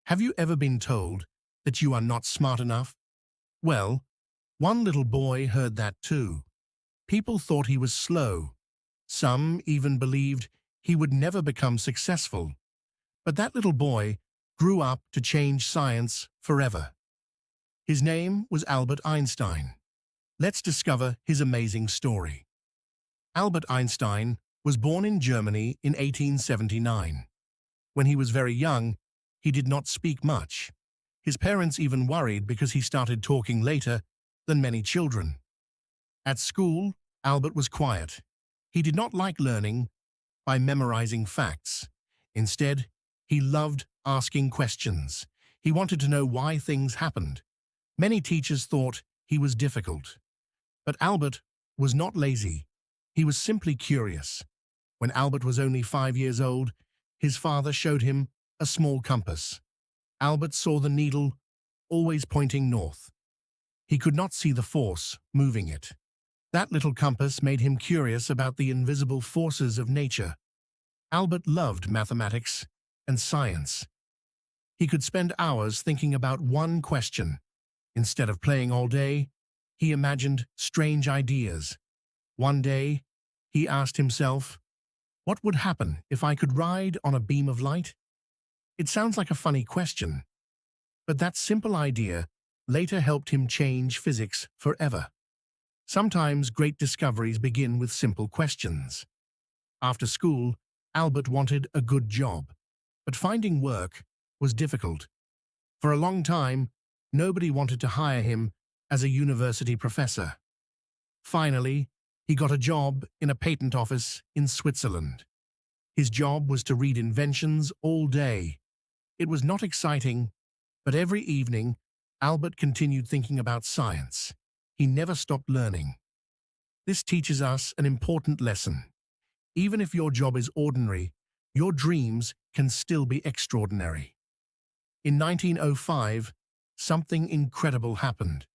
Have you ever been told that you are not smart enough? Well, one little boy heard that too. People thought he was slow. Some even believed he would never become successful. But that little boy grew up to change science forever. His name was Albert Einstein. Let's discover his amazing story. Albert Einstein was born in Germany in 1879. When he was very young, he did not speak much. His parents even worried because he started talking later than many children. At school, Albert was quiet. He did not like learning by memorizing facts. Instead, he loved asking questions. He wanted to know why things happened. Many teachers thought he was difficult. But Albert was not lazy. He was simply curious. When Albert was only 5 years old, his father showed him a small compass. Albert saw the needle always pointing north. He could not see the force moving it. That little compass made him curious about the invisible forces of nature. Albert loved mathematics and science. He could spend hours thinking about one question. Instead of playing all day, he imagined strange ideas. One day, he asked himself, "What would happen if I could ride on a beam of light?" It sounds like a funny question, but that simple idea later helped him change physics forever. Sometimes great discoveries begin with simple questions. After school, Albert wanted a good job, but finding work was difficult. For a long time, nobody wanted to hire him as a university professor. Finally, he got a job in a patent office in Switzerland. His job was to read inventions all day. It was not exciting, but every evening, Albert continued thinking about science. He never stopped learning. This teaches us an important lesson. Even if your job is ordinary, your dreams can still be extraordinary. In 1905, something incredible happened.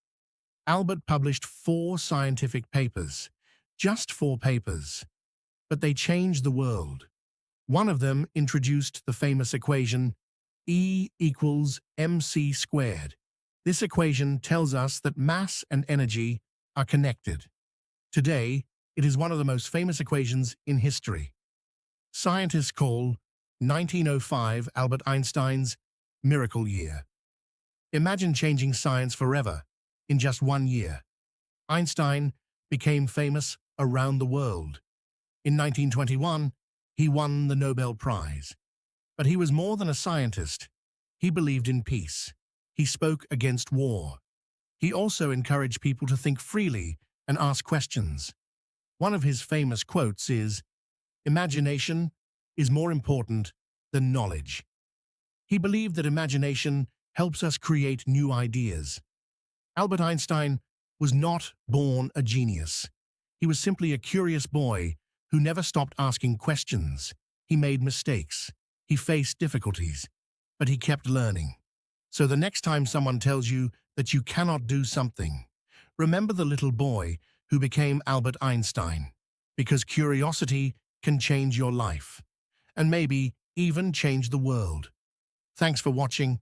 Albert published 4 scientific papers, just 4 papers, but they changed the world. One of them introduced the famous equation E equals mc squared. This equation tells us that mass and energy are connected. Today, it is one of the most famous equations in history. Scientists call 1905 Albert Einstein's miracle year. Imagine changing science forever in just 1 year. Einstein became famous around the world. In 1921, he won the Nobel Prize. But he was more than a scientist. He believed in peace. He spoke against war. He also encouraged people to think freely and ask questions. One of his famous quotes is, "Imagination is more important than knowledge." He believed that imagination helps us create new ideas. Albert Einstein was not born a genius. He was simply a curious boy who never stopped asking questions. He made mistakes. He faced difficulties, but he kept learning. So the next time someone tells you that you cannot do something, remember the little boy who became Albert Einstein, because curiosity can change your life, and maybe even change the world. Thanks for watching.